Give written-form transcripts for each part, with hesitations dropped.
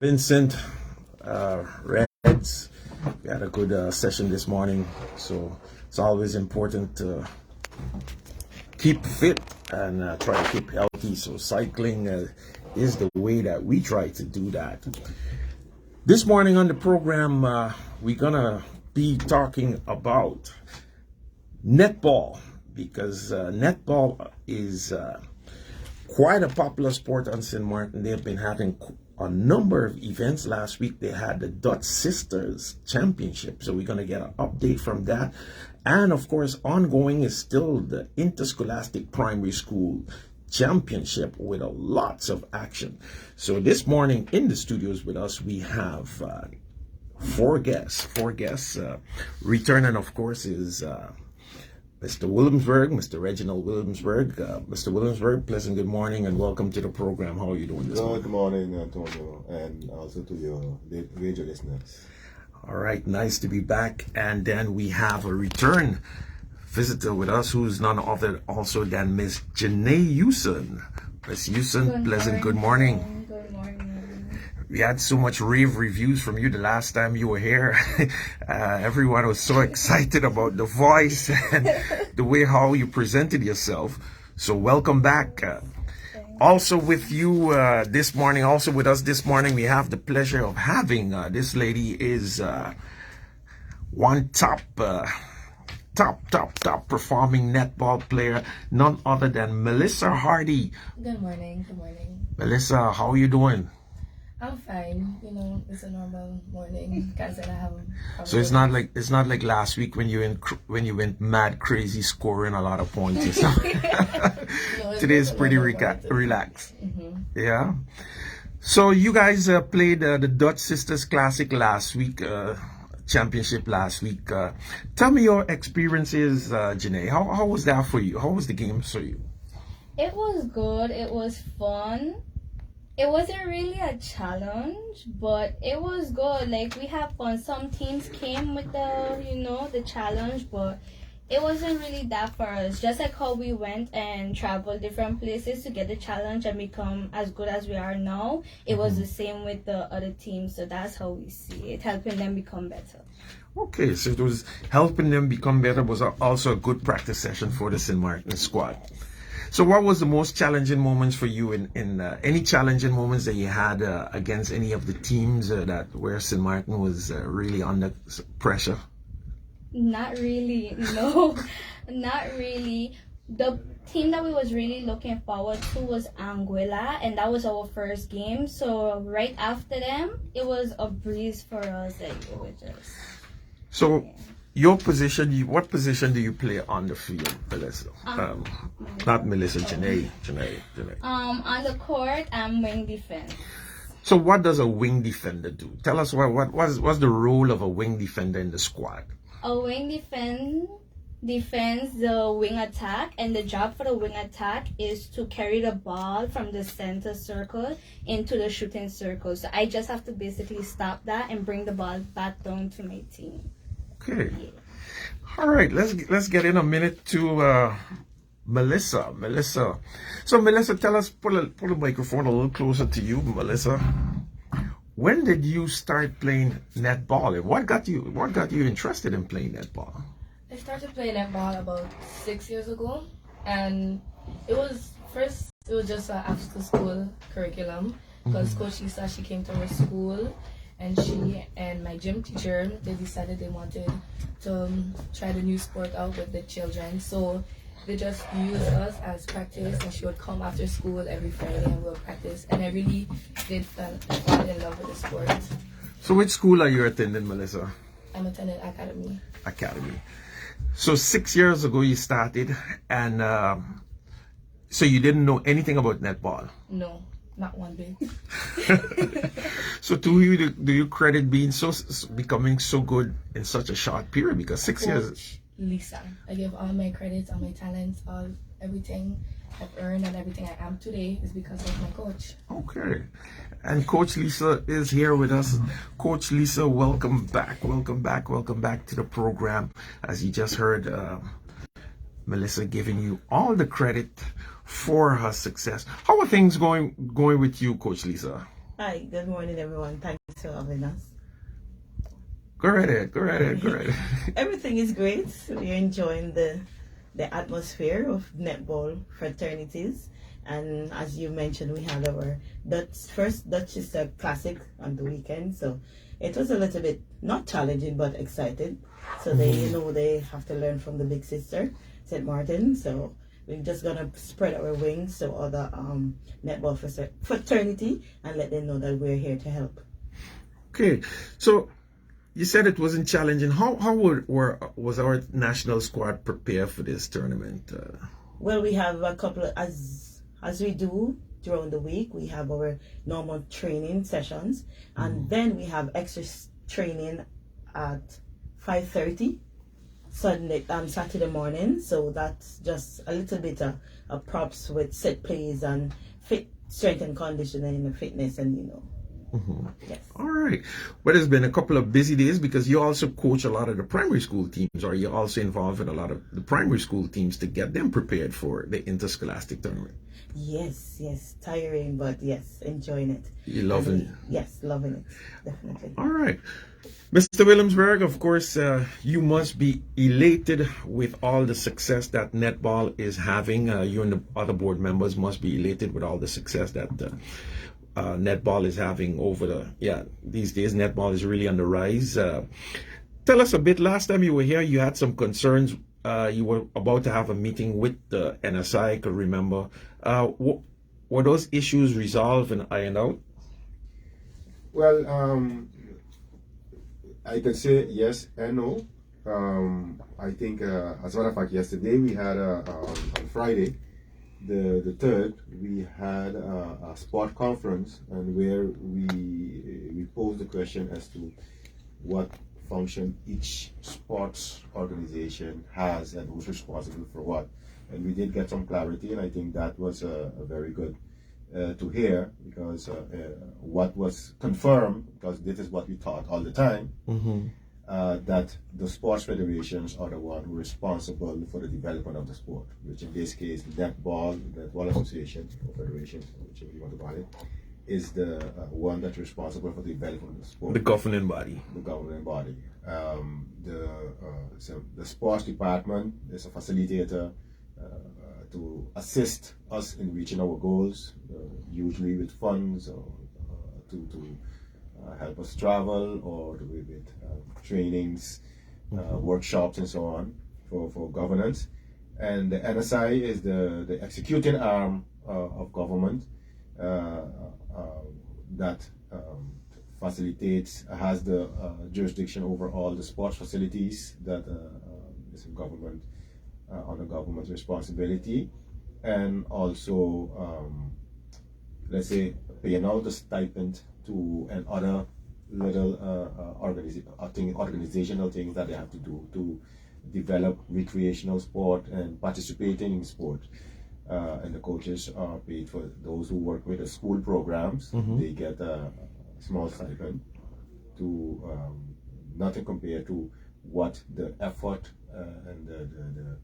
Vincent, Reds. We had a good session this morning, so it's always important to keep fit and try to keep healthy. So cycling is the way that we try to do that. This morning on the program, we're gonna be talking about netball, because netball is quite a popular sport on St. Maarten. They've been having a number of events. Last week they had the Dutch Sisters Championship, so we're going to get an update from that. And of course, ongoing is still the Interscholastic Primary School Championship with lots of action. So this morning in the studios with us, we have four guests. Returning, of course, is Mr. Williamsburg, Mr. Reginald Williamsburg. Mr. Williamsburg, pleasant good morning and welcome to the program. How are you doing this morning? Good morning, Antonio, and also to your radio listeners. All right, nice to be back. And then we have a return visitor with us who's none other also than Miss Jenny Houston. Miss Houston, pleasant good morning. Good morning. We had so much rave reviews from you the last time you were here. Everyone was so excited about the voice and the way how you presented yourself. So welcome back. Also with you this morning, also with us this morning, we have the pleasure of having this lady is one top performing netball player, none other than Melissa Hardy. Good morning. Melissa, how are you doing? I'm fine. You know, it's a normal morning. Can't say I have. So it's not like last week when you went mad crazy scoring a lot of points. No, Today's pretty relaxed. Mm-hmm. Yeah. So you guys played the Dutch Sisters Classic last week, championship last week. Tell me your experiences, Janae. How was that for you? How was the game for you? It was good. It was fun. It wasn't really a challenge, but it was good. Like, we had fun. Some teams came with the challenge, but it wasn't really that for us. Just like how we went and traveled different places to get the challenge and become as good as we are now, it was the same with the other teams. So that's how we see it, helping them become better. Okay, so it was helping them become better was also a good practice session for the St. Maarten squad. So what was the most challenging moments for you in any challenging moments that you had against any of the teams where St. Maarten was really under pressure? Not really, no, not really. The team that we was really looking forward to was Anguilla, and that was our first game. So right after them, it was a breeze for us. Like, it was just. So. Yeah. Your position, what position do you play on the field, Melissa? Not Melissa, Janae. On the court, I'm wing defense. So what does a wing defender do? Tell us what's the role of a wing defender in the squad? A wing defends the wing attack, and the job for the wing attack is to carry the ball from the center circle into the shooting circle. So I just have to basically stop that and bring the ball back down to my team. Okay. All right. Let's get in a minute to Melissa. So Melissa, tell us, pull the microphone a little closer to you, Melissa. When did you start playing netball, and what got you interested in playing netball? I started playing netball about 6 years ago, and it was just an after school curriculum because Coach Lisa, she came to our school. And she and my gym teacher, they decided they wanted to try the new sport out with the children. So they just used us as practice, and she would come after school every Friday and we'll practice. And I really did fall in love with the sport. So which school are you attending, Melissa? I'm attending Academy. So 6 years ago you started, and so you didn't know anything about netball? No. Not one bit. So do you credit becoming so good in such a short period? Because 6 years. Lisa, I give all my credits, all my talents, everything I've earned and everything I am today is because of my coach. Okay, and Coach Lisa is here with us. Coach Lisa, welcome back to the program. As you just heard, Melissa giving you all the credit for her success. How are things going with you, Coach Lisa? Hi, good morning, everyone. Thanks for having us. Go right ahead. Go right ahead. Go right ahead. Everything is great. We're enjoying the atmosphere of netball fraternities. And as you mentioned, we had our first Dutch Sister Classic on the weekend. So it was a little bit, not challenging, but excited. So they know they have to learn from the big sister, St. Martin. So we're just going to spread our wings to other netball fraternity and let them know that we're here to help. Okay, so you said it wasn't challenging. How was our national squad prepared for this tournament? Well, we have a couple of, as we do during the week, we have our normal training sessions, and then we have extra training at 5:30 Saturday morning. So that's just a little bit of props with set plays and strength and conditioning and fitness, and Yes. All right. Well, it's been a couple of busy days because you also coach a lot of the primary school teams, or you're also involved in a lot of the primary school teams to get them prepared for the interscholastic tournament. Yes, tiring, but yes, enjoying it. You loving it? Yes, loving it, definitely. All right. Mr. Williamsburg, of course, you must be elated with all the success that netball is having. You and the other board members must be elated with all the success that netball is having these days. Netball is really on the rise. Tell us a bit. Last time you were here, you had some concerns. You were about to have a meeting with the NSI, I could remember. Were those issues resolved and ironed out? Well, I could say yes and no. I think, as a matter of fact, yesterday we had on Friday, the 3rd, we had a sport conference, and where we posed the question as to what function each sports organization has and who's responsible for what. And we did get some clarity, and I think that was a very good to hear, because what was confirmed, because this is what we thought all the time, that the sports federations are the one who are responsible for the development of the sport, which in this case, Netball Association, or Federation, whichever you want to call it, is the one that's responsible for the development of the sport. The governing body. The governing body. So the sports department is a facilitator to assist us in reaching our goals, usually with funds, or to help us travel, or with trainings, workshops, and so on for governance. And the NSI is the executing arm of government that facilitates, has the jurisdiction over all the sports facilities that is in government, under government's responsibility, and also, let's say, paying out the stipend to and other little organizational things that they have to do to develop recreational sport and participating in sport. And the coaches are paid for. Those who work with the school programs, they get a small stipend, to nothing compared to what the effort and the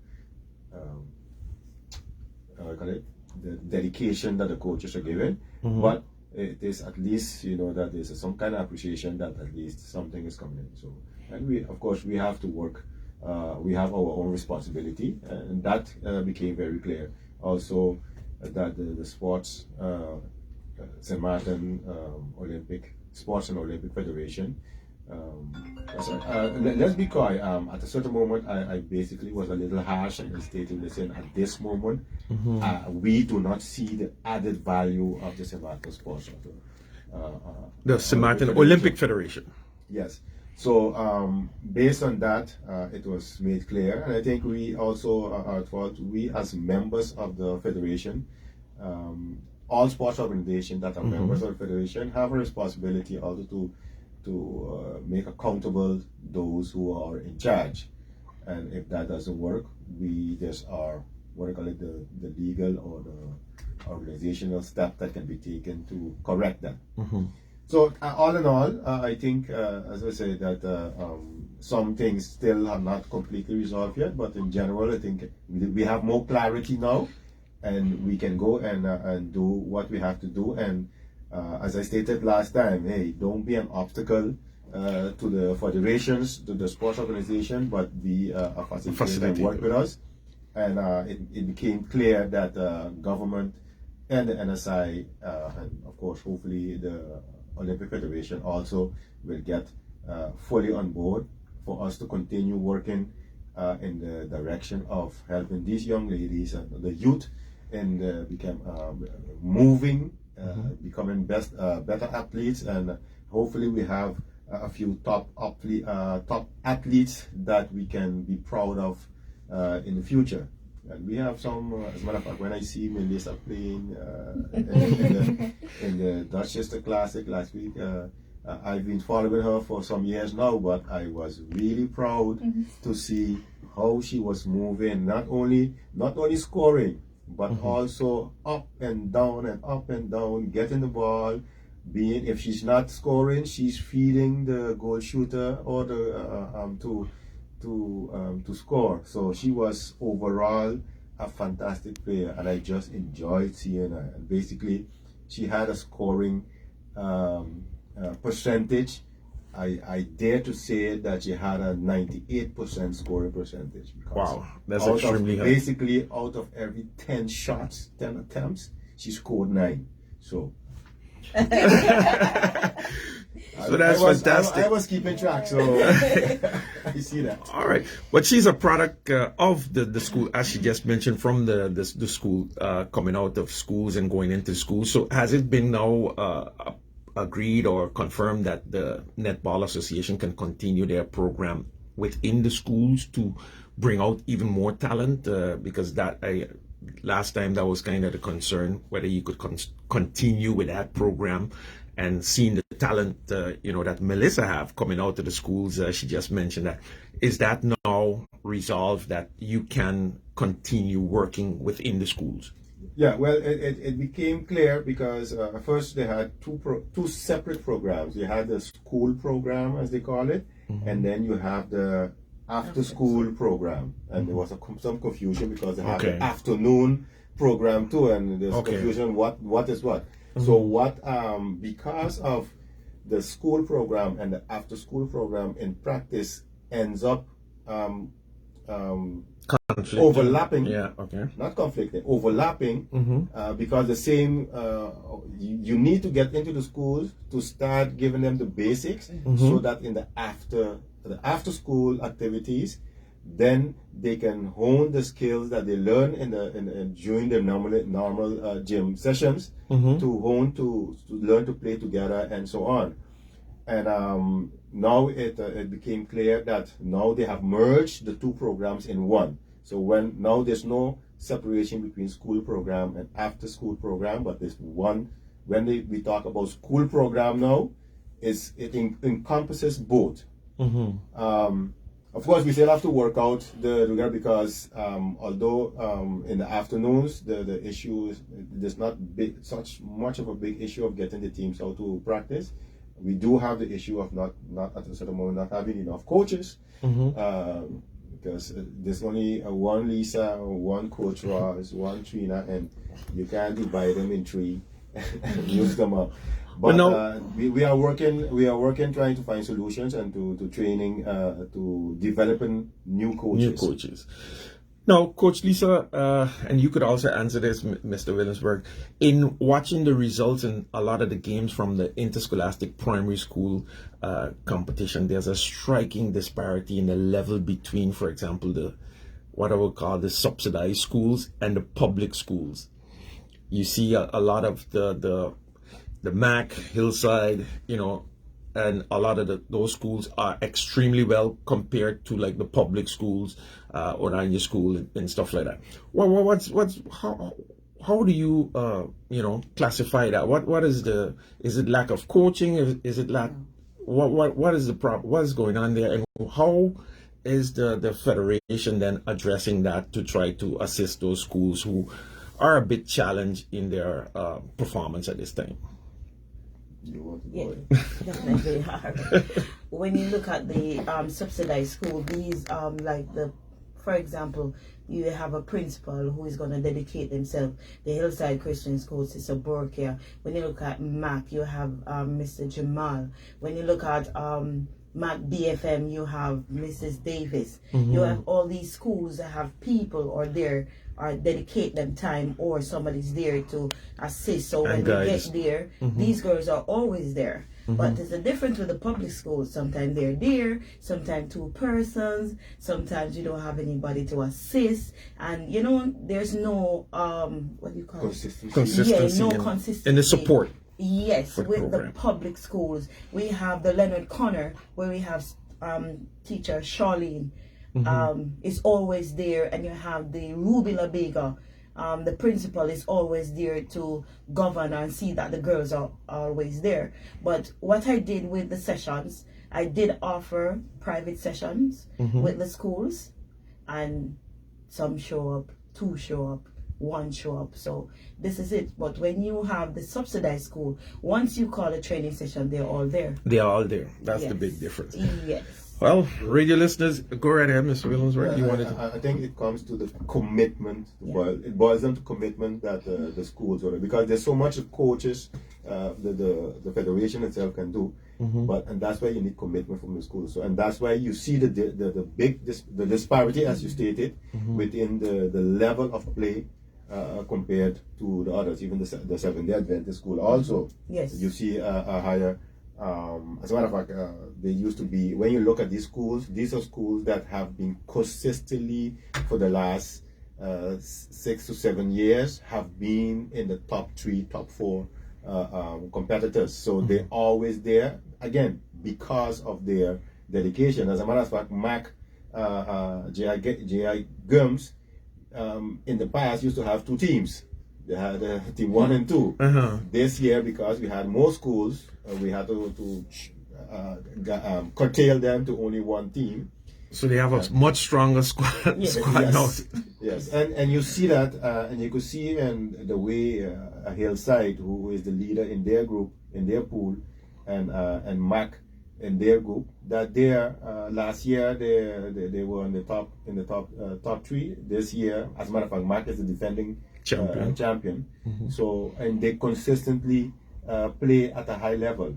dedication that the coaches are given. But it is at least, that there's some kind of appreciation that at least something is coming in. So, and we, of course, we have to work. We have our own responsibility, and that became very clear. Also, that the sports, St. Martin Olympic Sports and Olympic Federation. Let's be quiet. At a certain moment, I basically was a little harsh in stating, listen, at this moment, we do not see the added value of the St. Martin Sports. The St. Martin Olympic Federation. Yes. So based on that, it was made clear, and I think we also thought, we as members of the federation, all sports organizations that are members of the federation have a responsibility also to make accountable those who are in charge. And if that doesn't work, we just are, the legal or the organizational step that can be taken to correct that. So all in all, I think, as I say, that some things still are not completely resolved yet, but in general, I think we have more clarity now, and we can go and do what we have to do. And as I stated last time, hey, don't be an obstacle to the federations, to the sports organization, but be a facilitator and work with us. And it became clear that government and the NSI, and of course, hopefully the Olympic Federation also will get fully on board for us to continue working in the direction of helping these young ladies and the youth and become moving, becoming better athletes, and hopefully we have a few top athletes that we can be proud of in the future. And we have some, as a matter of fact, when I see Melissa playing in the Dorchester Classic last week, I've been following her for some years now, but I was really proud to see how she was moving, not only scoring, but also up and down, getting the ball, being, if she's not scoring, she's feeding the goal shooter or the to score. So she was overall a fantastic player, and I just enjoyed seeing her. And basically, she had a scoring percentage. I dare to say that she had a 98% scoring percentage. Wow, that's extremely high. Basically, out of every 10 shots, 10 attempts, she scored 9. So. So that's fantastic. I was keeping track, so you see that. All right, but she's a product of the school, as she just mentioned, from the school, coming out of schools and going into schools. So has it been now agreed or confirmed that the Netball Association can continue their program within the schools to bring out even more talent? Because last time that was kind of the concern, whether you could continue with that program. And seeing the talent, that Melissa have coming out of the schools, she just mentioned that. Is that now resolved that you can continue working within the schools? Yeah, well, it became clear because first they had two separate programs. You had the school program, as they call it, and then you have the after-school program. And there was some confusion because they have the afternoon program too, and there's confusion what is what. So because of the school program and the after school program in practice ends up overlapping, not conflicting, overlapping, because the same, you need to get into the schools to start giving them the basics so that in the after school activities, then they can hone the skills that they learn during their normal gym sessions to learn to play together and so on. And now it became clear that now they have merged the two programs in one. So now there's no separation between school program and after school program, but there's one. When we talk about school program now, it encompasses both. Of course, we still have to work out the regard because although in the afternoons the issue there's not such much of a big issue of getting the teams out to practice, we do have the issue of not at a certain moment not having enough coaches because there's only one Lisa, one Coach Ross, one Trina, and you can't divide them in three and use them up. But we are working trying to find solutions and to training, to developing new coaches. Now, Coach Lisa, and you could also answer this, Mr. Williamsburg, in watching the results in a lot of the games from the interscholastic primary school competition, there's a striking disparity in the level between, for example, what I would call the subsidized schools and the public schools. You see a lot of the MAC, Hillside, and a lot of those schools are extremely well compared to like the public schools, Oranje School and stuff like that. How do you classify that? What is it lack of coaching? Is it lack? What is the problem? What is going on there? And how is the federation then addressing that to try to assist those schools who are a bit challenged in their performance at this time? Definitely hard. When you look at the subsidized school, these like the for example, you have a principal who is going to dedicate themselves. The Hillside Christian School, Sister Broertje. When you look at Mac, you have Mr. Jamal. When you look at Mac BFM, you have Mrs. Davis. You have all these schools that have people or there or dedicate them time, or somebody's there to assist. So when they get there, these girls are always there. But there's a difference with the public schools. Sometimes they're there, sometimes 2 persons, sometimes you don't have anybody to assist, and you know there's no what do you call Consistency. Yeah, no consistency in the support. Yes, for the with program. the public schools, we have the Leonard Connor, where we have teacher Charlene is always there, and you have the Ruby Labega. The principal is always there to govern and see that the girls are always there. But what I did with the sessions, I did offer private sessions with the schools, and some show up, 2 show up, 1 show up. So this is it. But when you have the subsidized school, once you call a training session, they're all there. They are all there. That's the Yes. big difference. Yes. Well, radio listeners, go right ahead, Mr. Williams. Right? You wanted to... I think it comes to the commitment. It boils down to commitment that the schools are, because there's so much coaches the federation itself can do, and that's why you need commitment from the schools. So, and that's why you see the big disparity, as you stated, within the level of play compared to the others, even the Seventh-day Adventist school. Also, Yes. you see a higher. As a matter of fact, they used to be, when you look at these are schools that have been consistently for the last 6 to 7 years have been in the top 3, top 4 competitors. So they're always there, again, because of their dedication. As a matter of fact, Mac, J.I. Gums, in the past used to have 2 teams. They had team 1 and 2. This year, because we had more schools, we had to curtail them to only 1 team. So they have a much stronger squad now. Yes, and you see that, and you could see in the way Hillside, who is the leader in their group, in their pool, and Mac in their group, that last year they were in the top 3. This year, as a matter of fact, Mac is the defending champion. So, and they consistently play at a high level.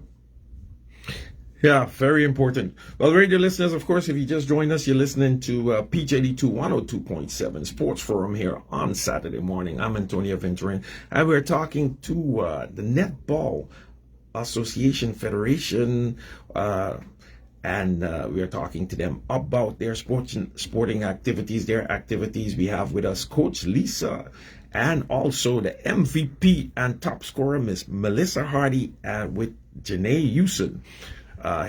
Yeah, very important. Well, radio listeners, of course, if you just joined us, you're listening to PJD2102.7 Sports Forum here on Saturday morning. I'm Antonio Venturin, and we're talking to the Netball Association Federation, and we are talking to them about their sporting activities, their activities. We have with us Coach Lisa, and also the MVP and top scorer, Miss Melissa Hardy, with Janae Houston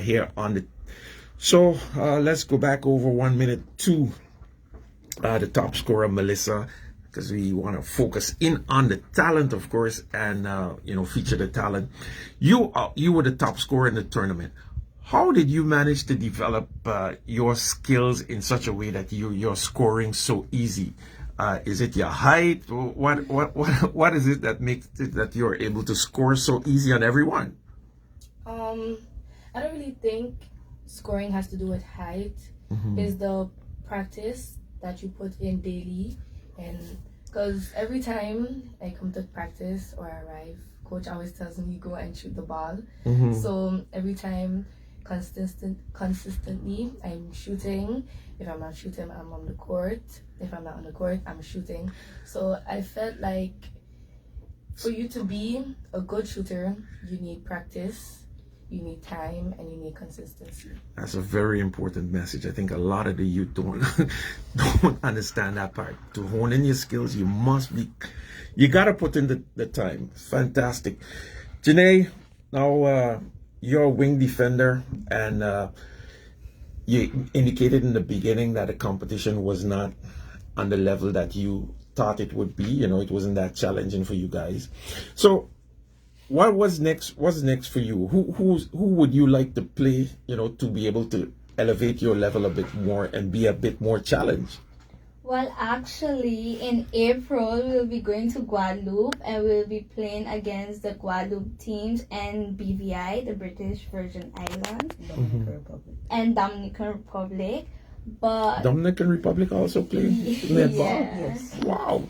here on the... So let's go back over 1 minute to the top scorer, Melissa, because we want to focus in on the talent, of course, and feature the talent. You were the top scorer in the tournament. How did you manage to develop your skills in such a way that you're scoring so easy? Is it your height? What is it that makes it that you're able to score so easy on everyone? I don't really think scoring has to do with height. It's the practice that you put in daily, and because every time I come to practice or arrive, coach always tells me go and shoot the ball. So every time, consistently, I'm shooting. If I'm not shooting, I'm on the court. If I'm not on the court, I'm shooting. So I felt like for you to be a good shooter, you need practice, you need time, and you need consistency. That's a very important message. I think a lot of the youth don't understand that part. To hone in your skills, you gotta put in the time. Fantastic. Janae, now you're a wing defender, and you indicated in the beginning that the competition was not on the level that you thought it would be. It wasn't that challenging for you guys. So what was next? What's next for you? Who would you like to play, to be able to elevate your level a bit more and be a bit more challenged? Well, actually, in April, we'll be going to Guadeloupe, and we'll be playing against the Guadeloupe teams and BVI, the British Virgin Islands, and Dominican Republic. But Dominican Republic also play netball. yes. Wow.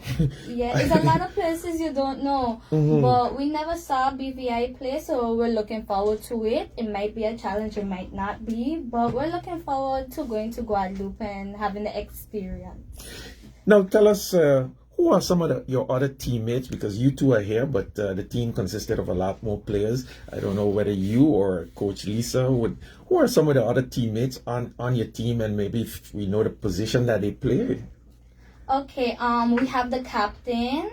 Yeah, it's a lot of places you don't know. But we never saw BVI play, so we're looking forward to it. It might be a challenge, it might not be, but we're looking forward to going to Guadeloupe and having the experience. Now tell us, who are some of your other teammates? Because you two are here, but the team consisted of a lot more players. I don't know whether you or Coach Lisa who are some of the other teammates on your team, and maybe if we know the position that they play. Okay, we have the captain.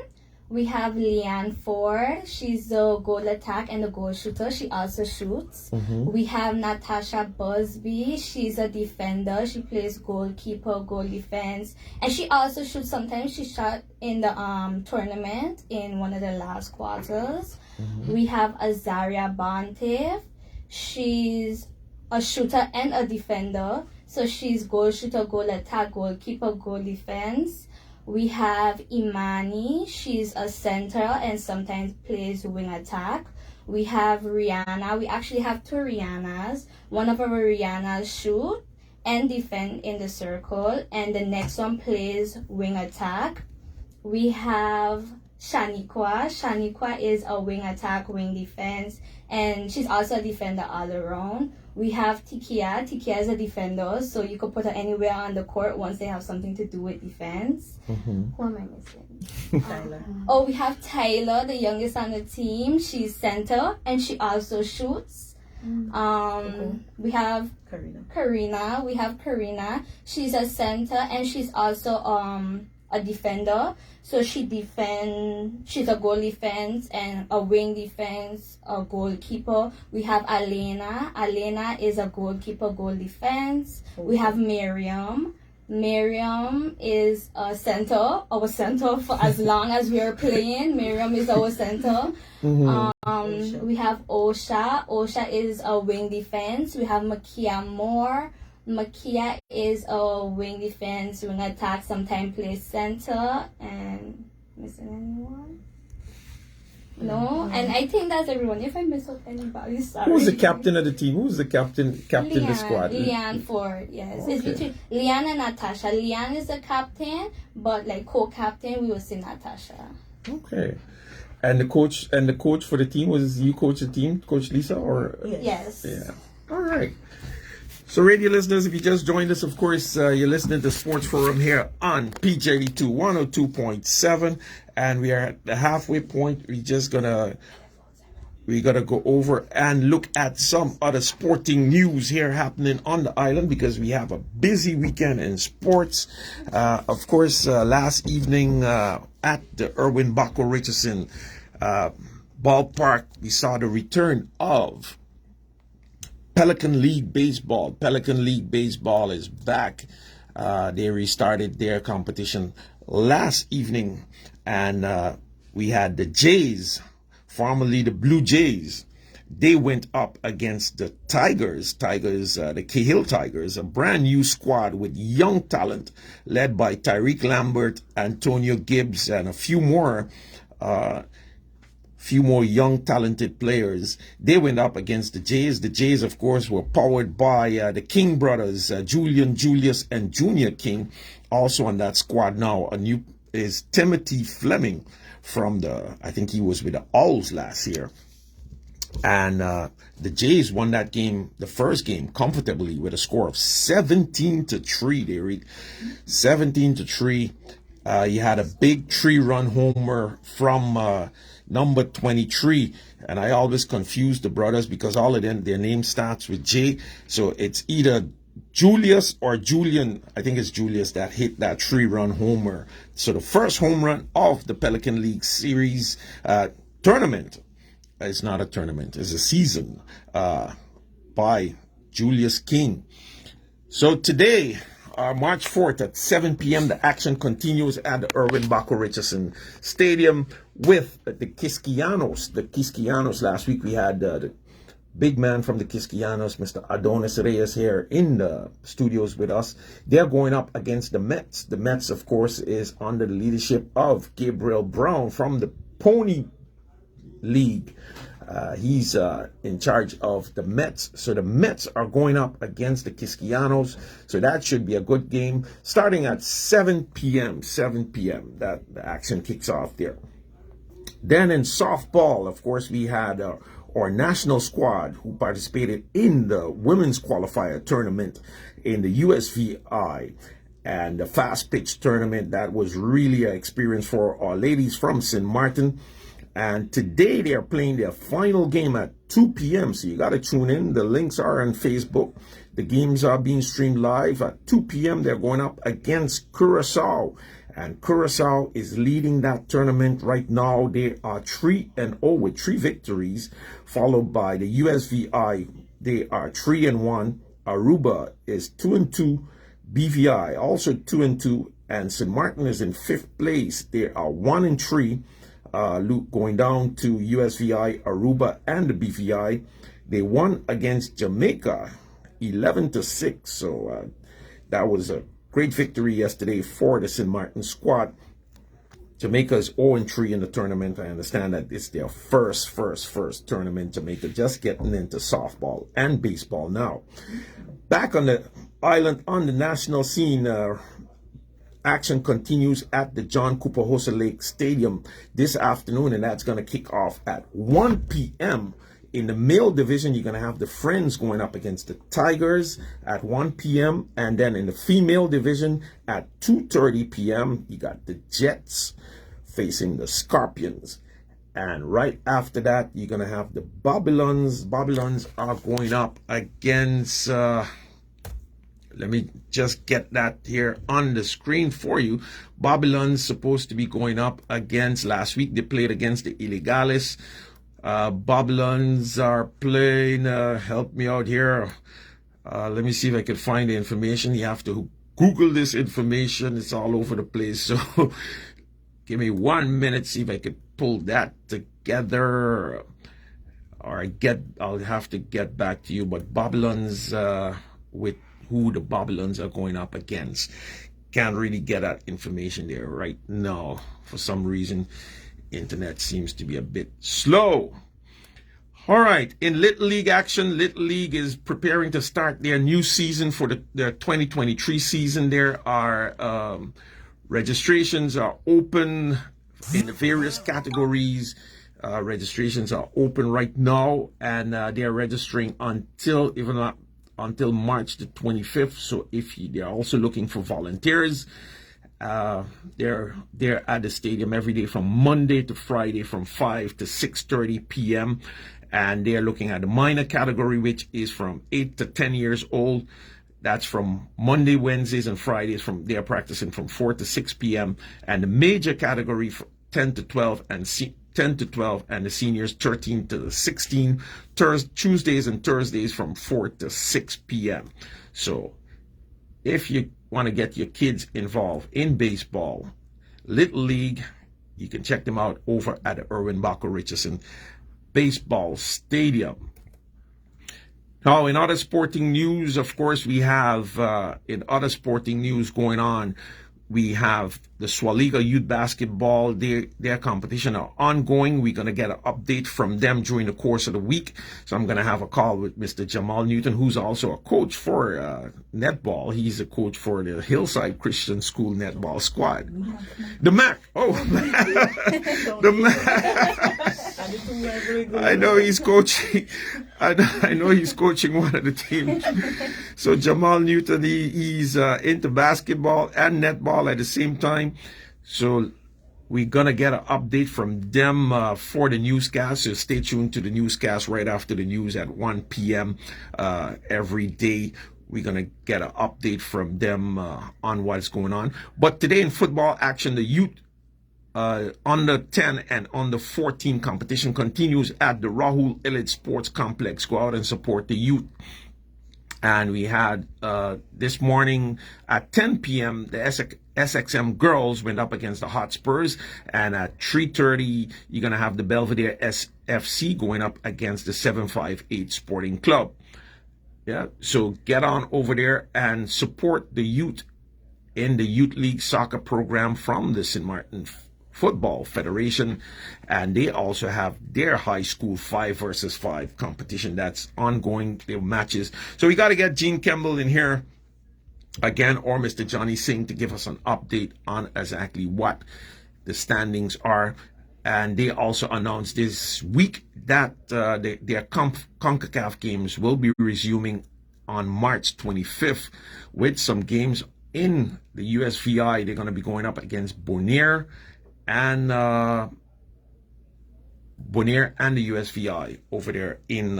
We have Leanne Ford. She's the goal attack and the goal shooter. She also shoots. We have Natasha Busby. She's a defender. She plays goalkeeper, goal defense, and she also shoots. Sometimes she shot in the tournament in one of the last quarters. We have Azaria Bontev. She's a shooter and a defender. So she's goal shooter, goal attack, goalkeeper, goal defense. We have Imani. She's a center and sometimes plays wing attack. We have Rihanna. We actually have two Rihannas. One of our Rihannas shoot and defend in the circle, and the next one plays wing attack. We have Shaniqua. Shaniqua is a wing attack, wing defense, and she's also a defender all around. We have Tikia. Tikia is a defender, so you could put her anywhere on the court once they have something to do with defense. Who am I missing? Tyler. Oh, we have Tyler, the youngest on the team. She's center, and she also shoots. We have Karina. We have Karina. She's a center, and she's also a defender. So she's a goal defense and a wing defense, a goalkeeper. We have Alena. Alena is a goalkeeper, goal defense. We have Miriam. Miriam is a center, our center for as long as we are playing. Miriam is our center. We have Osha. Osha is a wing defense. We have Makia Moore. Makia is a wing defense, wing attack, sometimes plays center. And missing anyone? No, and I think that's everyone. If I miss out anybody, sorry. Who's the captain of the team? Who's the captain of the squad? Leanne Ford, yes. Okay. It's between Leanne and Natasha. Leanne is the captain, but like co-captain, we will say Natasha. Okay. And the coach for the team, was you coach the team, Coach Lisa, or? Yes. Yeah. All right. So, radio listeners, if you just joined us, of course, you're listening to Sports Forum here on PJD2102.7, and we are at the halfway point. We're gonna go over and look at some other sporting news here happening on the island, because we have a busy weekend in sports. Of course, last evening at the Irving Richardson ballpark, we saw the return of Pelican League Baseball. Pelican League Baseball is back. They restarted their competition last evening, and we had the Jays, formerly the Blue Jays. They went up against the Tigers, the Cahill Tigers, a brand new squad with young talent led by Tyreek Lambert, Antonio Gibbs, and a few more young talented players. They went up against the Jays. The Jays, of course, were powered by the King brothers, Julian, Julius, and Junior King. Also on that squad now, is Timothy Fleming from I think he was with the Owls last year. And the Jays won that game, the first game, comfortably with a score of 17-3. They read 17-3. You had a big 3-run homer from number 23, and I always confuse the brothers because all of them, their name starts with J, so it's either Julius or Julian. I think it's Julius that hit that 3-run homer. So the first home run of the Pelican League Series tournament. It's not a tournament, it's a season by Julius King. So today, March 4th at 7 p.m., the action continues at the Irving Richardson Stadium with the Quisquianos. The Quisquianos, last week we had the big man from the Quisquianos, Mr. Adonis Reyes, here in the studios with us. They're going up against the Mets. The Mets, of course, is under the leadership of Gabriel Brown from the Pony League. He's in charge of the Mets. So the Mets are going up against the Quisquianos. So that should be a good game. Starting at 7 p.m. 7 p.m. That the action kicks off there. Then in softball, of course, we had our national squad who participated in the women's qualifier tournament in the USVI and the fast pitch tournament. That was really an experience for our ladies from St. Maarten. And today they are playing their final game at 2 p.m. So you got to tune in. The links are on Facebook. The games are being streamed live at 2 p.m. They're going up against Curacao. And Curacao is leading that tournament right now. They are 3-0 with 3 victories, followed by the USVI. They are 3-1. Aruba is 2-2. BVI also 2-2. And St. Maarten is in 5th place. They are 1-3. Going down to USVI, Aruba, and the BVI. They won against Jamaica 11-6. So that was a great victory yesterday for the St. Maarten squad. Jamaica is 0-3 in the tournament. I understand that it's their first tournament. Jamaica just getting into softball and baseball now. Back on the island, on the national scene, action continues at the John Cooper Hossa Lake Stadium this afternoon, and that's going to kick off at 1 p.m. In the male division, you're going to have the Friends going up against the Tigers at 1 p.m. And then in the female division at 2:30 p.m., you got the Jets facing the Scorpions. And right after that, you're going to have the Babylons. Babylons are going up against... let me just get that here on the screen for you. Babylon's supposed to be going up against... Last week, they played against the Illegales. Babylons are playing, help me out here. Let me see if I can find the information. You have to Google this information. It's all over the place. So give me 1 minute, see if I can pull that together. Or I'll have to get back to you. But Babylons, with who the Babylons are going up against. Can't really get that information there right now. For some reason, internet seems to be a bit slow. All right, in Little League action, Little League is preparing to start their new season for their 2023 season. There are registrations are open in the various categories. Registrations are open right now, and they're registering until March the 25th. So they're also looking for volunteers. They're at the stadium every day from Monday to Friday from 5 to 6:30 p.m. And they're looking at the minor category, which is from 8 to 10 years old. That's from Monday, Wednesdays, and Fridays. They're practicing from 4 to 6 p.m. And the major category from 10 to 12 and the seniors 13 to 16. Tuesdays and Thursdays from 4 to 6 p.m. So if you want to get your kids involved in baseball, Little League, you can check them out over at the Irving Baco Richardson Baseball Stadium. Now, in other sporting news, of course, we have, going on, we have the Swaliga Youth Basketball. Their competition are ongoing. We're going to get an update from them during the course of the week. So I'm going to have a call with Mr. Jamal Newton, who's also a coach for netball. He's a coach for the Hillside Christian School netball squad. The MAC. Oh, the MAC. I know he's coaching. I know he's coaching one of the teams. So Jamal Newton, he's into basketball and netball at the same time. So we're going to get an update from them for the newscast. So stay tuned to the newscast right after the news at 1 p.m. Every day. We're going to get an update from them on what's going on. But today in football action, the youth under 10 and under 14 competition continues at the Rahul Elite Sports Complex. Go out and support the youth. And we had this morning at 10 p.m. the SXM girls went up against the Hotspurs, and at 3:30 you're gonna have the Belvedere SFC going up against the 758 Sporting Club. Yeah, so get on over there and support the youth in the Youth League soccer program from the St. Maarten Football Federation, and they also have their high school 5 versus 5 competition that's ongoing. Their matches. So we got to get Gene Campbell in here again, or Mr. Johnny Singh, to give us an update on exactly what the standings are. And they also announced this week that their CONCACAF games will be resuming on March 25th with some games in the USVI. They're going to be going up against Bonaire and the USVI over there in.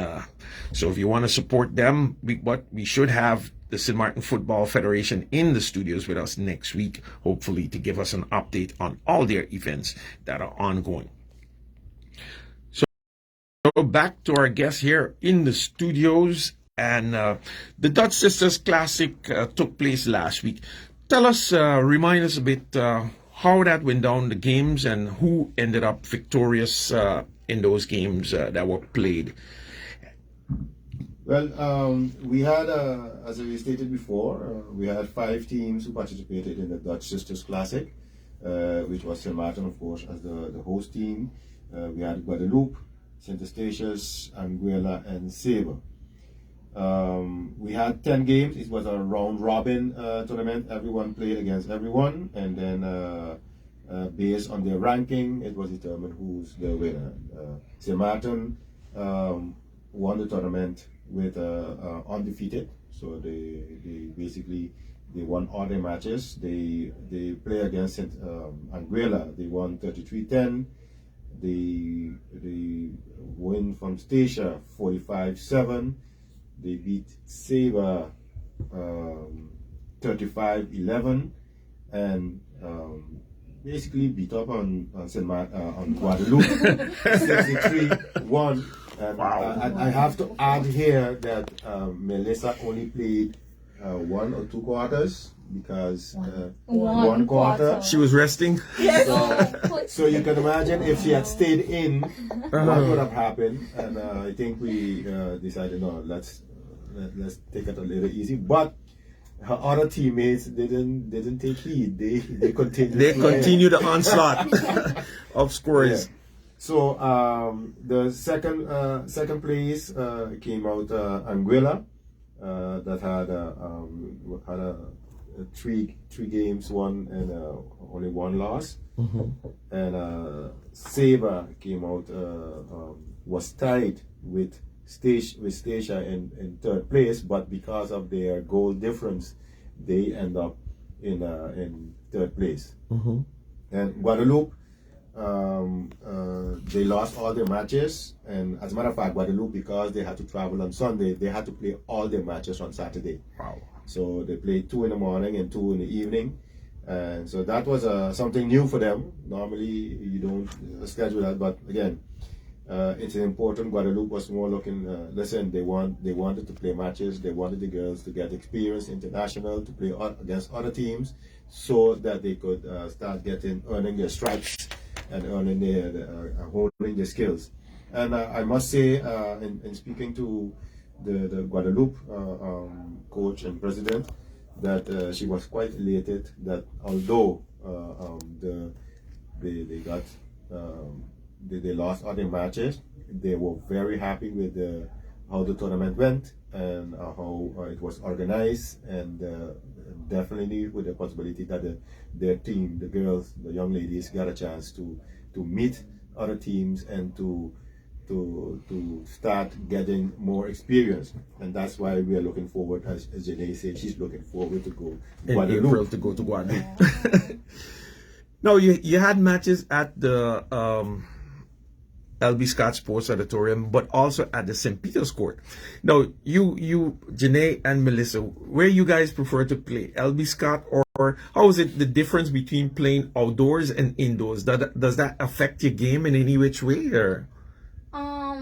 So if you want to support them, we should have the St. Maarten Football Federation in the studios with us next week, hopefully, to give us an update on all their events that are ongoing. So back to our guests here in the studios, and the Dutch Sisters Classic took place last week. Tell us, remind us a bit how that went down, the games, and who ended up victorious in those games that were played. Well, we had, as we stated before, we had 5 teams who participated in the Dutch Sisters Classic, which was St. Maarten, of course, as the host team. We had Guadeloupe, St. Eustatius, Anguilla, and Saba. We had 10 games. It was a round-robin tournament. Everyone played against everyone, and then based on their ranking, it was determined who's the winner. St. Maarten won the tournament with undefeated, so they basically won all their matches. They play against Anguilla. They won 33-10. They win from Statia 45-7. They beat Saba 35-11, and basically beat up on Guadeloupe 63-1. And Wow. I have to add here that Melissa only played 1 or 2 quarters because one quarter. She was resting. So you can imagine if she had stayed in, what would have happened. And I think we decided, no, let's take it a little easy. But her other teammates didn't take heed. They continued. They continue the onslaught of scores. Yeah. So the second place came out Anguilla, that had three games won and only 1 loss. And Saba came out, was tied with Statia in 3rd place, but because of their goal difference, they end up in 3rd place. And Guadeloupe, they lost all their matches, and as a matter of fact, Guadeloupe, because they had to travel on Sunday, they had to play all their matches on Saturday. Wow. So they played 2 in the morning and 2 in the evening, and so that was something new for them. Normally you don't schedule that, but again, it's important. Guadeloupe was more looking, listen, they wanted to play matches, they wanted the girls to get experience international, to play against other teams, so that they could start earning their stripes and honing their skills. And I must say, in speaking to the Guadeloupe coach and president, that she was quite elated that although they lost all their matches, they were very happy with how the tournament went and how it was organized, and definitely with the possibility that their team, the girls, the young ladies, got a chance to meet other teams and to start getting more experience. And that's why we are looking forward, as Jenny said, she's looking forward to go In Guadeloupe. April to go to Guadeloupe. No, you had matches at the LB Scott Sports Auditorium, but also at the St. Peter's Court. Now, you, Janae and Melissa, where you guys prefer to play, LB Scott, or how is it the difference between playing outdoors and indoors? Does that affect your game in any which way, or?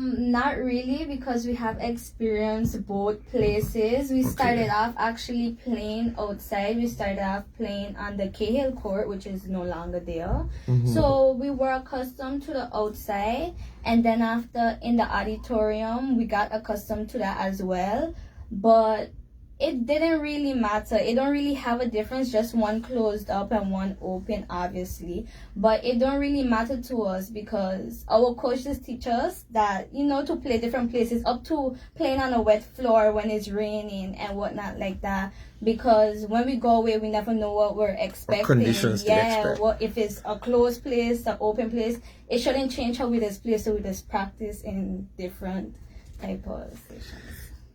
Not really, because we have experienced both places. We started off actually playing outside. We started off playing on the Cahill Court, which is no longer there. So we were accustomed to the outside, and then after in the auditorium, we got accustomed to that as well. But it didn't really matter. It don't really have a difference, just one closed up and one open, obviously. But it don't really matter to us because our coaches teach us that, you know, to play different places, up to playing on a wet floor when it's raining and whatnot like that. Because when we go away, we never know what we're expecting. Conditions to expect. What if it's a closed place, an open place, it shouldn't change how we just play, so we just practice in different type of sessions.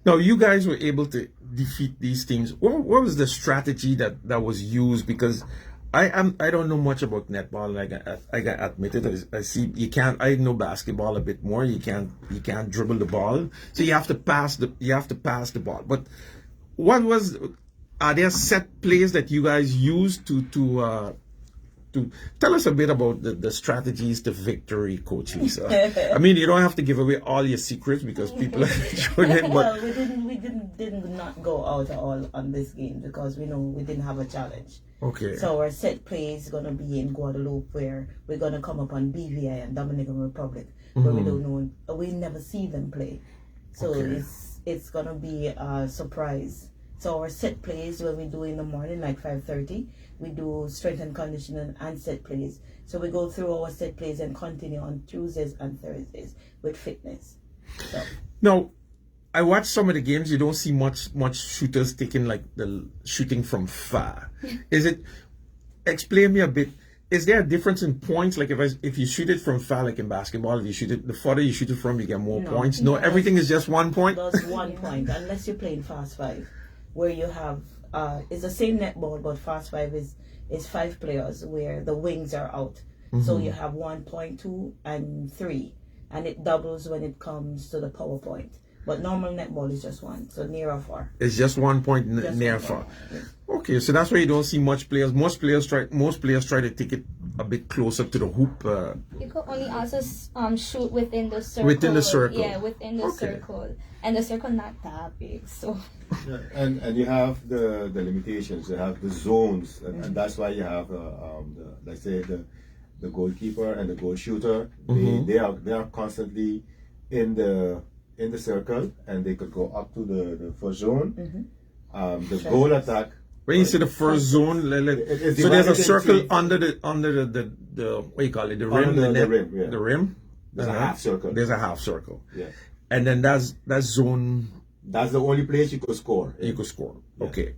Now, you guys were able to defeat these teams. What was the strategy that was used? Because I don't know much about netball. Like I got admitted, I see you can't. I know basketball a bit more. You can't dribble the ball, so you have to pass the ball. But what was? Are there set plays that you guys use to tell us a bit about the strategies to victory, Coach Lisa? I mean, you don't have to give away all your secrets because people are joining. Well, we did not go out at all on this game because we know we didn't have a challenge. Okay. So our set play is gonna be in Guadeloupe, where we're gonna come up on BVI and Dominican Republic, where we don't know, we never see them play. So it's gonna be a surprise. So our set plays, when we do in the morning, like 5:30, we do strength and conditioning and set plays. So we go through our set plays and continue on Tuesdays and Thursdays with fitness. So. Now, I watch some of the games. You don't see much shooters taking like the shooting from far. Is it? Explain me a bit. Is there a difference in points? Like if you shoot it from far, like in basketball, if you shoot it, the farther you shoot it from, you get more points. No, everything is just 1 point. That's 1 point, unless you're playing fast five, where you have it's the same netball, but fast five is 5 players where the wings are out. So you have 1.2 and 3, and it doubles when it comes to the power point. But normal netball is just 1, so near or far. It's just 1 point near or far. Yeah. Okay, so that's why you don't see much players. Most players try to take it a bit closer to the hoop. You could only also shoot within the circle. Within the circle. Yeah, within the circle, and the circle not that big, so. Yeah, and you have the limitations. You have the zones, and that's why you have let's say the goalkeeper and the goal shooter. They are constantly in the circle, and they could go up to the first zone. The goal attack. When you say the first zone, so there's a circle under the what do you call it? The rim, the rim. Yeah. The rim. There's a half circle. There's a half circle. Yeah. And then that's zone. That's the only place you could score. You could score. Yeah. Okay.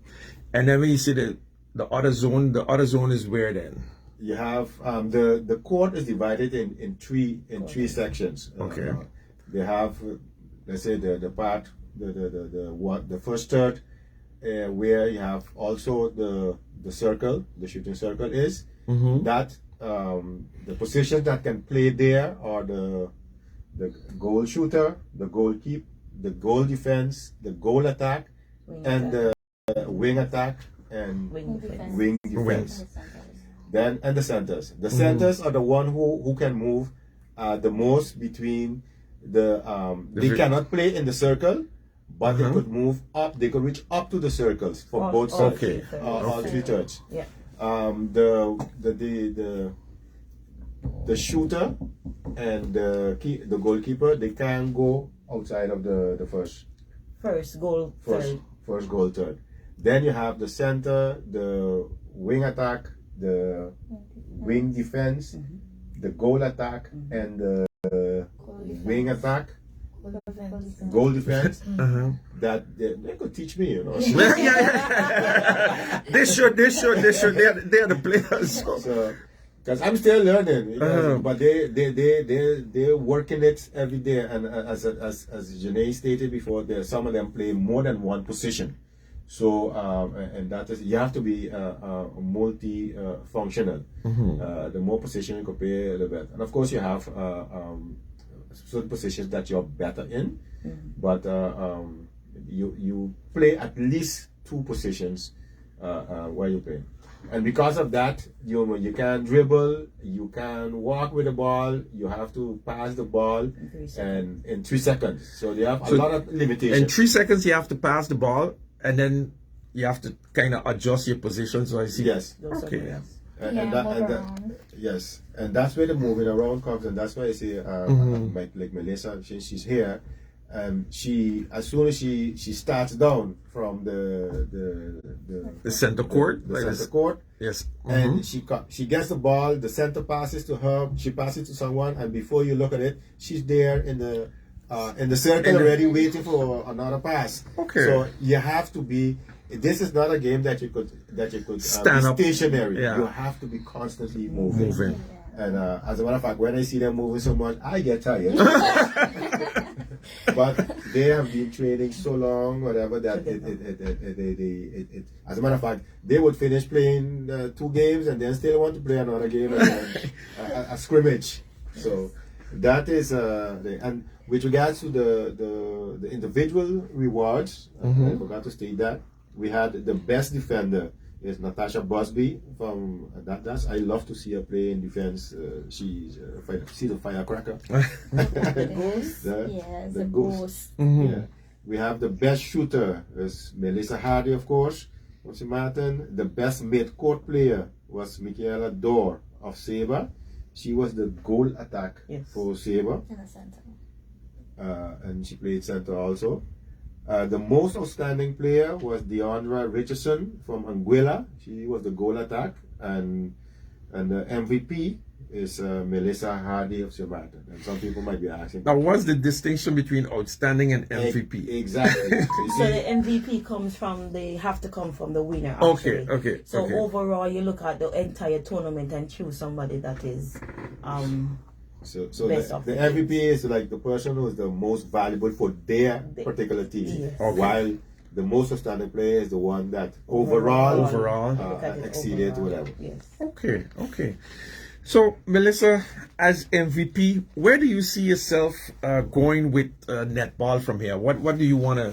And then when you see the other zone is where then? You have the court is divided in three sections. Okay. They have let's say the part the first third where you have also the circle, the shooting circle is that the positions that can play there are the goal shooter, the goalkeeper, the goal defense, the goal attack, and the wing attack and wing defense. Then and the centers. The centers are the one who can move the most between they cannot play in the circle, but they could move up. They could reach up to the circles for both sides. Okay. All 3/3. Yeah. The shooter and the goalkeeper, they can go outside of the first goal third. Then you have the center, the wing attack, the wing defense, the goal attack, and the wing attack, goal defense. That they could teach me, you know. Yeah. They should. They're the players. So, because I'm still learning, but they're working it every day, and as Jenny stated before, some of them play more than one position. So and that is, you have to be multi-functional. The more position you can play, the better. And of course, you have certain positions that you're better in, but you play at least 2 positions where you play. And because of that, you can dribble, you can walk with the ball, you have to pass the ball in 3 seconds. So they have a lot of limitations. In 3 seconds, you have to pass the ball, and then you have to kind of adjust your position. So I see. Yes. Okay. Yes, and that's where the moving around comes, and that's why I say, like Melissa, since she's here, And she, as soon as she starts down from The center court? the Like center this- court, Yes. and she gets the ball, the center passes to her, she passes to someone, and before you look at it, she's there in the circle already waiting for another pass. Okay. So you have to be. This is not a game that you could Stand be up. stationary. Yeah. You have to be constantly moving. Moving. And as a matter of fact, when I see them moving so much, I get tired. But they have been training so long, whatever, that it as a matter of fact, they would finish playing 2 games and then still want to play another game, and then, a scrimmage. So that is and with regards to the individual rewards, I forgot to state that we had the best defender is Natasha Busby from that's I love to see her play in defense. She's a firecracker. The goose. The The goose. goose. Yeah. We have the best shooter is Melissa Hardy, of course, from St. Maarten. The best mid-court player was Michaela Dorr of Sabre. She was the goal attack for Sabre. In the center. And she played center also. The most outstanding player was Deandra Richardson from Anguilla. She was the goal attack, and the MVP is Melissa Hardy of St. Maarten. And some people might be asking, Now, what's the distinction between outstanding and MVP? Exactly. You So see, the MVP have to come from the winner. Okay, Actually. okay, So okay. overall, you look at the entire tournament and choose somebody that is So best the of the MVP is like the person who is the most valuable for their particular team, Yes. Okay. while the most outstanding player is the one that overall Look at it exceeded overall. whatever. Yes. Okay. So, Melissa, as MVP, where do you see yourself going with netball from here? What do you want to?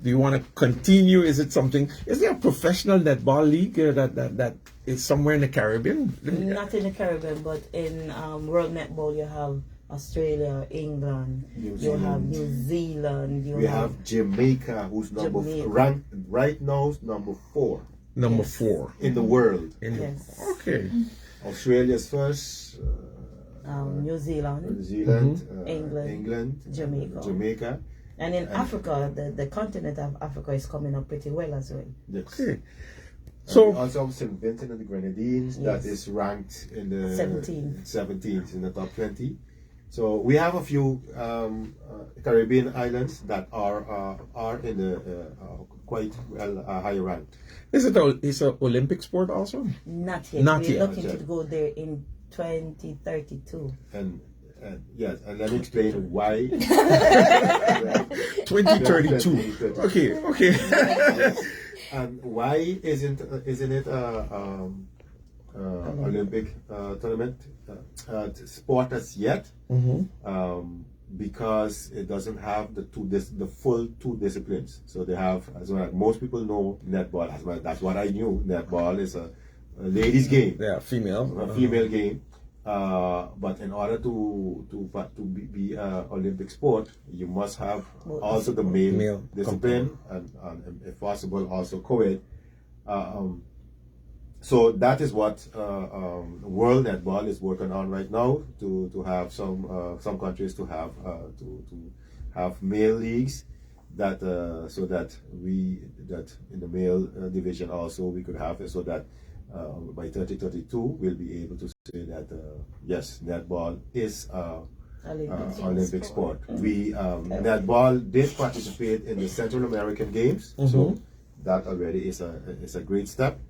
Do you want to continue? Is it something? Is there a professional netball league that is somewhere in the Caribbean? Not in the Caribbean, but in World Netball, you have Australia, England, you have New Zealand, you We have Jamaica, who's Jamaica. ranked right now is number 4 Number Yes. 4. in the world. Yes. Okay. Australia's first, New Zealand, New Zealand, England, Jamaica. and in Africa, the continent of Africa is coming up pretty well as well. Yes. Okay. So So, also St. Vincent and the Grenadines, that Yes. is ranked in the 17th in the top 20. So we have a few Caribbean islands that are in the quite well high ranked. is it an Olympic sport also? Not yet. Not We're yet. looking Not to yet. go there in 2032. And yes, and let me explain why. 2032. Okay. And why isn't it Olympic tournament sport as yet? Because it doesn't have the full 2 disciplines. So they have, as well, most people know netball. As well, that's what I knew. Netball is a ladies' game, Yeah, female. a female game. But in order to be an Olympic sport, you must have also the male Male discipline and if possible also co-ed. So that is what World Netball is working on right now, to have some countries to have male leagues, that so that in the male division also we could have it, so that by 2032 we'll be able to say that yes, netball is Olympic sport. We netball did participate in the Central American Games, so that already is a great step.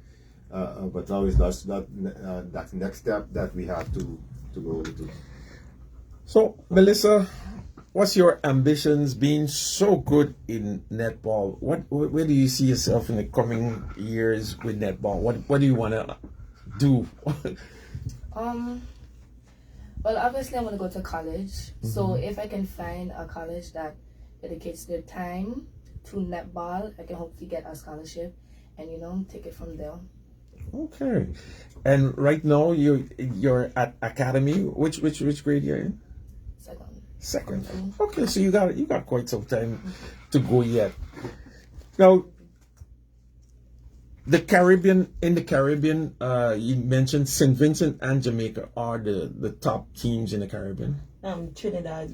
But now it's that's next step that we have to go to. So, Melissa, what's your ambitions being so good in netball? Where do you see yourself in the coming years with netball? What do you want to do? Well, obviously, I want to go to college. So if I can find a college that dedicates their time to netball, I can hopefully get a scholarship and take it from there. Okay. And right now you're at academy. Which grade you're in? Second. Okay, so you got quite some time to go yet. Now, in the Caribbean, you mentioned St. Vincent and Jamaica are the top teams in the Caribbean. Trinidad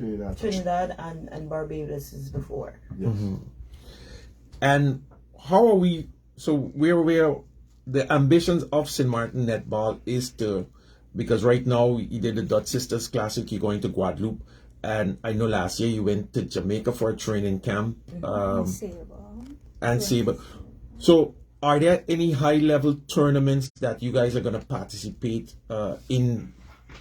and Barbados is before. Yes. And how are we? So where the ambitions of St. Martin Netball is to, because right now you did the Dutch Sisters Classic, you're going to Guadeloupe, and I know last year you went to Jamaica for a training camp. And Sabre. So are there any high level tournaments that you guys are going to participate in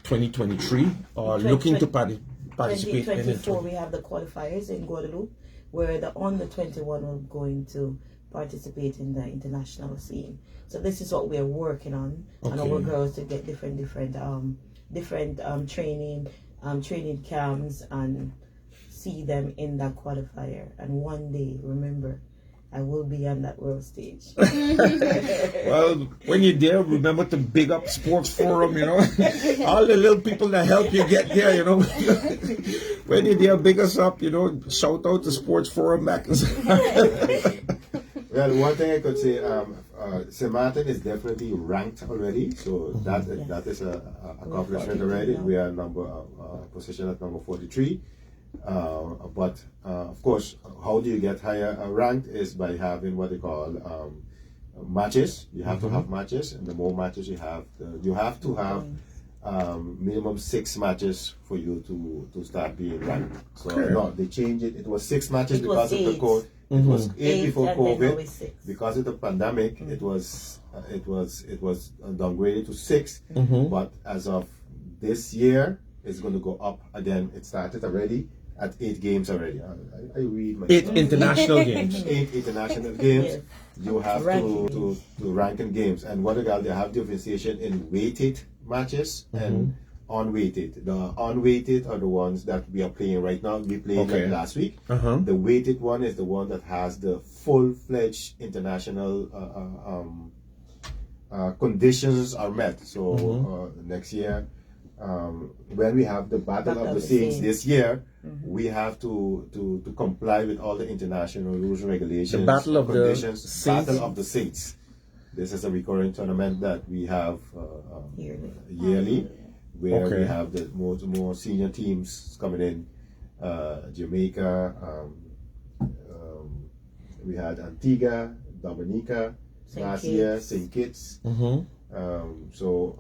2023 or looking to participate in 2024 we have the qualifiers in Guadeloupe, where the under 21 are going to participate in the international scene. So this is what we're working on, and our girls to get different training camps and see them in that qualifier. And one day, remember, I will be on that world stage. Well, when you're there, remember to big up Sports Forum, all the little people that help you get there, When you're there, big us up, shout out to Sports Forum back. Well, one thing I could say, St. Martin is definitely ranked already, so that is a accomplishment already. We are position at number 43. But of course, how do you get higher ranked is by having what they call matches. You have to have matches, and the more matches you have to have minimum 6 matches for you to start being ranked. So no, they changed it. It was 6 matches because of the code. It was 8 before COVID. Because of the pandemic, it was downgraded to 6. But as of this year, it's going to go up again. It started already at 8 games already. I read my 8 international games. 8 international games. You have to rank in games, and what they have differentiation in weighted matches and unweighted. The unweighted are the ones that we are playing right now. We played like last week. The weighted one is the one that has the full-fledged international conditions are met. So next year, when we have the Battle of the Saints this year, we have to comply with all the international rules and regulations. The Battle of conditions. the Saints. Battle of the Saints. This is a recurring tournament that we have yearly, where we have the more senior teams coming in. Jamaica, we had Antigua, Dominica, last year, St. Kitts. So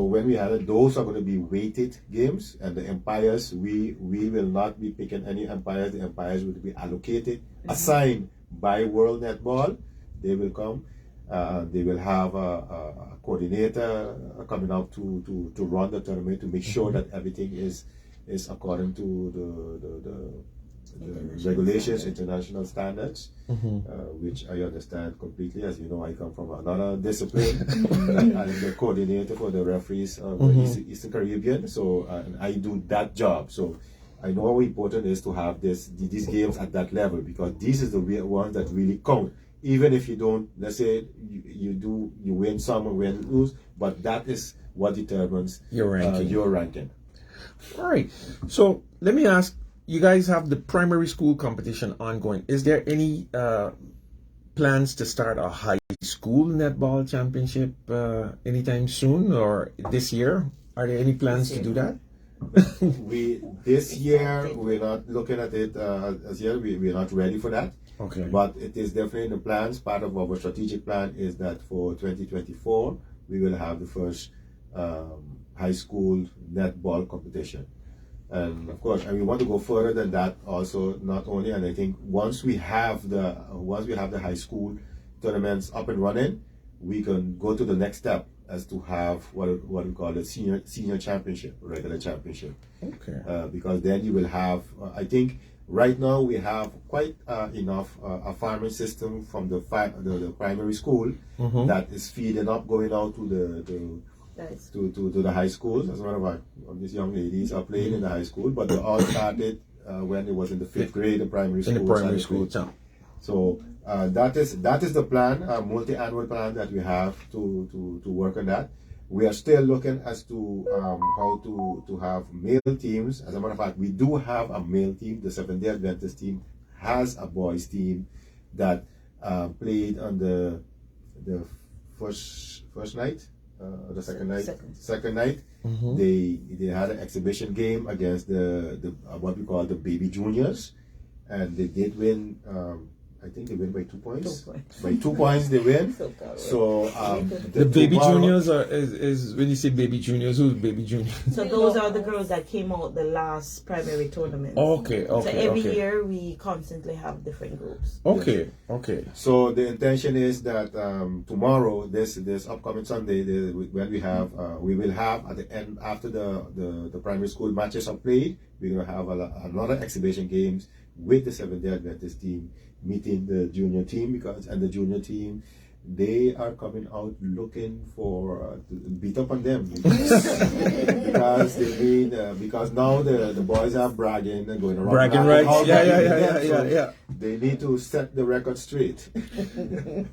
when we had it, those are going to be weighted games, and the umpires, we will not be picking any umpires. The umpires will be allocated, assigned by World Netball. They will come. They will have a coordinator coming out to run the tournament to make sure that everything is according to the regulations, international standards, which I understand completely. As you know, I come from another discipline. I'm the coordinator for the referees of the Eastern Caribbean, so and I do that job. So I know how important it is to have these games at that level, because these are the real ones that really count. Even if you don't, let's say you win some and lose, but that is what determines your ranking. All right. So let me ask, you guys have the primary school competition ongoing. Is there any plans to start a high school netball championship anytime soon, or this year? Are there any plans to do that? This year we're not looking at it as yet. We're not ready for that. Okay. But it is definitely in the plans. Part of our strategic plan is that for 2024 we will have the first high school netball competition. And of course, and we want to go further than that also, not only, and I think once we have the high school tournaments up and running, we can go to the next step as to have what we call a senior championship, regular championship. Okay. Because then you will have, I think right now we have quite enough a farming system from the primary school that is feeding up, going out to the high schools. As one of these young ladies are playing in the high school, but they all started when it was in the 5th grade, the primary school. In the primary school, so that is the plan, a multi-annual plan that we have to work on that. We are still looking as to how to have male teams. As a matter of fact, we do have a male team. The Seventh-day Adventist team has a boys team that played on the first night. the second night. Second. Second night, they had an exhibition game against the what we call the baby juniors, and they did win. I think they win by 2 points. 2 points. By 2 points they win. So The baby juniors is when you say baby juniors, who's baby juniors? So those are the girls that came out the last primary tournament. Okay. So every year we constantly have different groups. Okay. So the intention is that tomorrow, this upcoming Sunday, when we will have at the end after the primary school matches are played, we're gonna have another exhibition games with the Seventh-day Adventist team meeting the junior team and the junior team, they are coming out looking for to beat up on them because now the boys are bragging and going around bragging rights. Yeah. They need to set the record straight.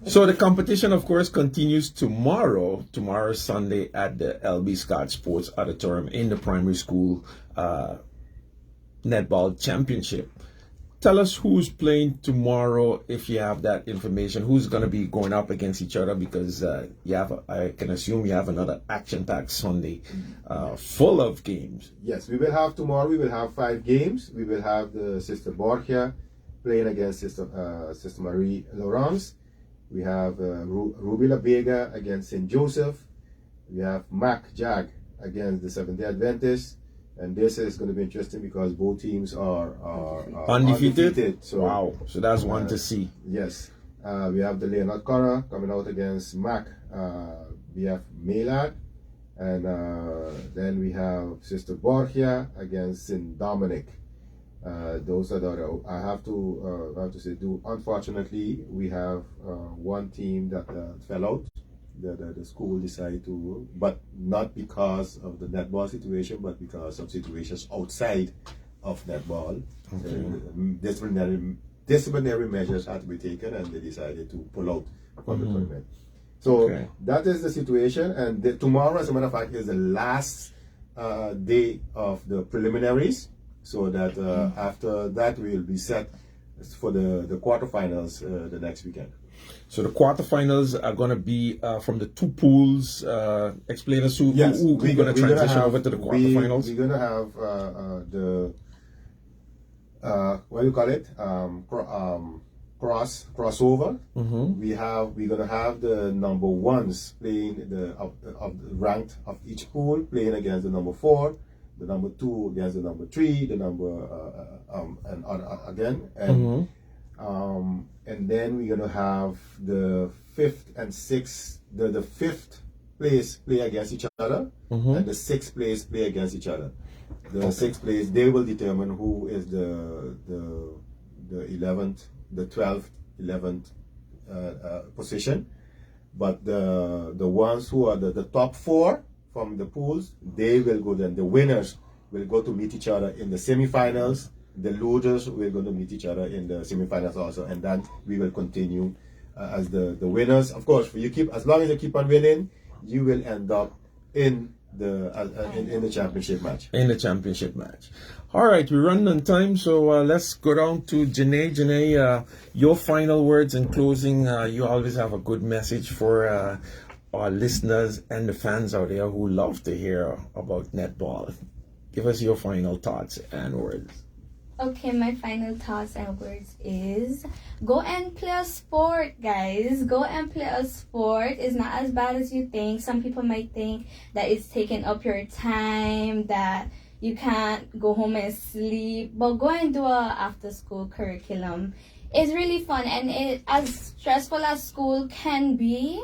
So the competition, of course, continues tomorrow Sunday at the LB Scott Sports Auditorium in the primary school netball championship. Tell us who's playing tomorrow, if you have that information. Who's going to be going up against each other? Because I can assume you have another action-packed Sunday full of games. Yes, we will have tomorrow. We will have 5 games. We will have the Sister Broertje playing against Sister Marie Laurence. We have Ruby La Vega against St. Joseph. We have Mac Jag against the Seventh-day Adventists. And this is going to be interesting because both teams are undefeated. So, wow. So that's one to see. Yes. We have the Leonard Cora coming out against Mac. We have Maylad. And then we have Sister Broertje against St. Dominic. Those are the I have to say, unfortunately, we have one team that fell out. The school decided to, but not because of the netball situation, but because of situations outside of netball. Disciplinary measures had to be taken, and they decided to pull out from the tournament. So that is the situation, and tomorrow, as a matter of fact, is the last day of the preliminaries. So that after that, we will be set for the quarterfinals the next weekend. So the quarterfinals are going to be from the 2 pools. Explain us who's going to transition over to the quarterfinals. We're going to have what do you call it? Crossover. We're going to have the number 1s playing of the ranked of each pool playing against the number 4, the number 2 against the number 3, the number and again and then we're going to have the 5th and 6th, the 5th place play against each other, and the 6th place play against each other. The 6th place, they will determine who is the 11th, the 12th, 11th position. But the ones who are the top 4 from the pools, they will go then. The winners will go to meet each other in the semifinals. The losers will going to meet each other in the semifinals also, and then we will continue as the winners. Of course, as long as you keep on winning, you will end up in the championship match. In the championship match. All right, we're running on time, so let's go down to Jenny. Jenny, your final words in closing. You always have a good message for our listeners and the fans out there who love to hear about netball. Give us your final thoughts and words. Okay, my final thoughts and words is go and play a sport, guys. Go and play a sport. It's not as bad as you think. Some people might think that it's taking up your time, that you can't go home and sleep. But go and do a after-school curriculum. It's really fun, and it, as stressful as school can be,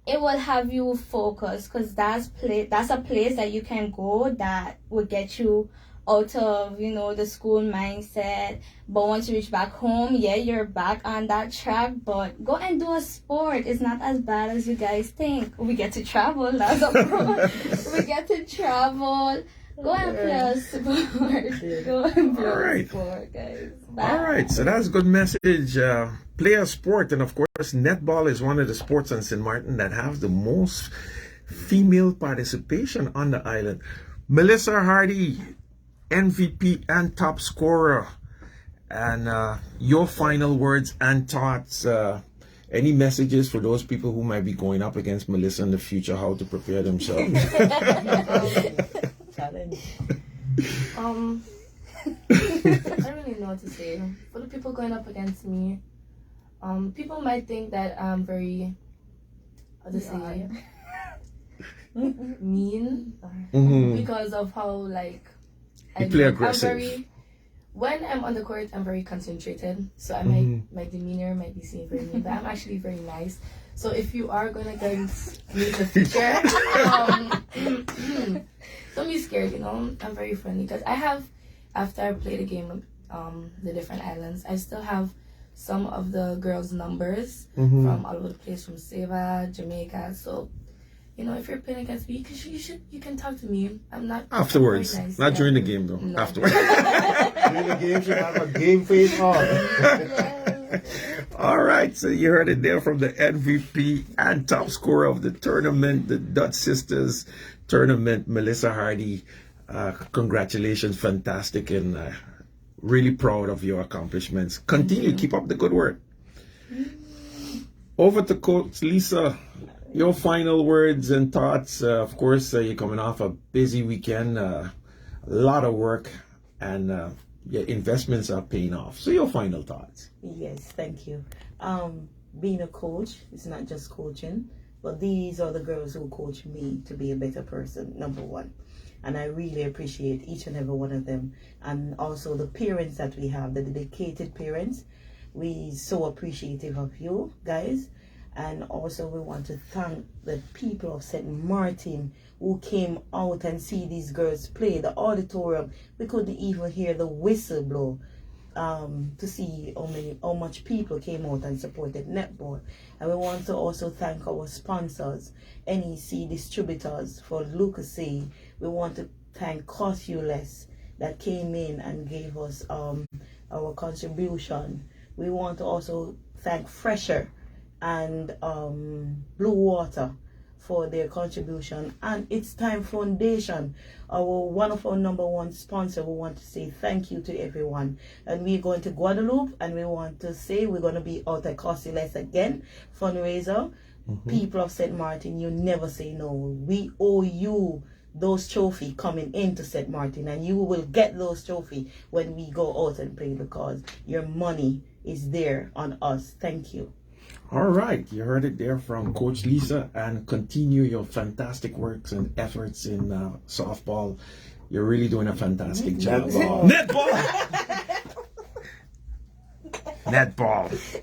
it will have you focused, because that's a place that you can go that will get you out of, the school mindset. But once you reach back home, you're back on that track. But go and do a sport. It's not as bad as you guys think. We get to travel. That's a pro. We get to travel. Go and play a sport. Go and play a sport, guys. Bye. All right, so that's a good message. Play a sport, and of course, netball is one of the sports in St. Maarten that has the most female participation on the island. Melissa Hardy, MVP and top scorer, and your final words and thoughts any messages for those people who might be going up against Melissa in the future, how to prepare themselves? Challenge. I don't really know what to say. For the people going up against me, people might think that I'm very, how to say, mean because of how like you play aggressive. When I'm on the court, I'm very concentrated, so I might my demeanor might be seen very mean, but I'm actually very nice. So if you are going against me in the future, don't be scared. You know, I'm very friendly because I have, after I played a game, the different islands, I still have some of the girls' numbers from all over the place, from Seva, Jamaica. So, you know, if you're playing against me, you can talk to me. I'm not afterwards, nice. not during the game though. No. Afterwards. During the game, you have a game face on. All right, so you heard it there from the MVP and top scorer of the tournament, the Dutch Sisters tournament, Melissa Hardy. Congratulations, fantastic, and really proud of your accomplishments. Continue, keep up the good work. Over to Coach Lisa, your final words and thoughts. Of course, you're coming off a busy weekend, a lot of work, and your investments are paying off. So your final thoughts. Yes, thank you. Being a coach, it's not just coaching, but these are the girls who coach me to be a better person, number one. And I really appreciate each and every one of them. And also the parents that we have, the dedicated parents. We so appreciative of you guys. And also we want to thank the people of St. Maarten who came out and see these girls play. The auditorium, we couldn't even hear the whistle blow to see how much people came out and supported netball. And we want to also thank our sponsors, NEC distributors for Lucasy. We want to thank Cosuless that came in and gave us our contribution. We want to also thank Fresher and Blue Water for their contribution, and It's Time Foundation, one of our number one sponsor. We want to say thank you to everyone, and we're going to Guadeloupe, and we want to say we're going to be out at Cosuless again, fundraiser. People of St. Maarten, you never say no. We owe you those trophy coming into St. Maarten, and you will get those trophy when we go out and play, because your money is there on us. Thank you. All right, you heard it there from Coach Lisa, and continue your fantastic works and efforts in softball. You're really doing a fantastic job. Netball! Netball.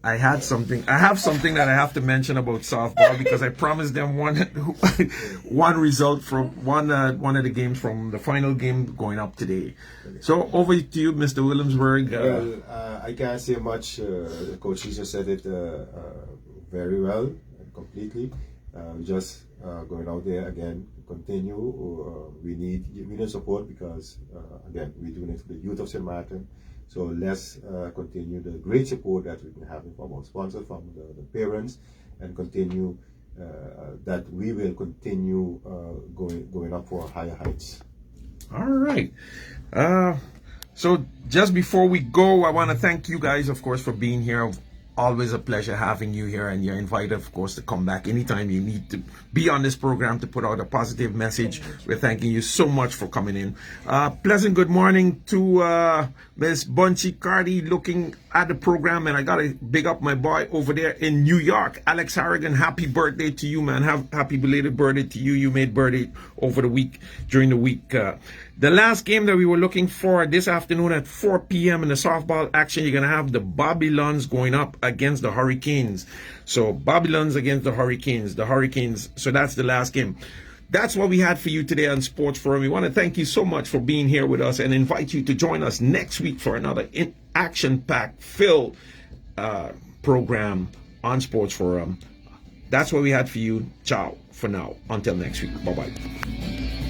I have something that I have to mention about softball, because I promised them one result from one of the games from the final game going up today. So over to you, Mr. Williamsburg. Well, I can't say much. Coach Lisa said it very well and completely. Just going out there again, continue. We need support, because again, we're doing it for the youth of St. Maarten. So let's continue the great support that we've been having from our sponsors, from the parents, and continue that we will continue going up for higher heights. All right. So just before we go, I want to thank you guys, of course, for being here. Always a pleasure having you here, and you're invited, of course, to come back anytime you need to be on this program to put out a positive message. We're thanking you so much for coming in. Pleasant good morning to Miss Bunchy Cardi looking at the program, and I gotta big up my boy over there in New York, Alex Harrigan. Happy birthday to you, man. Happy belated birthday to you. You made birthday over the week, during the week. The last game that we were looking for this afternoon at 4 p.m. in the softball action, you're going to have the Babylons going up against the Hurricanes. So Babylons against the Hurricanes. So that's the last game. That's what we had for you today on Sports Forum. We want to thank you so much for being here with us, and invite you to join us next week for another action-packed filled program on Sports Forum. That's what we had for you. Ciao for now. Until next week. Bye-bye.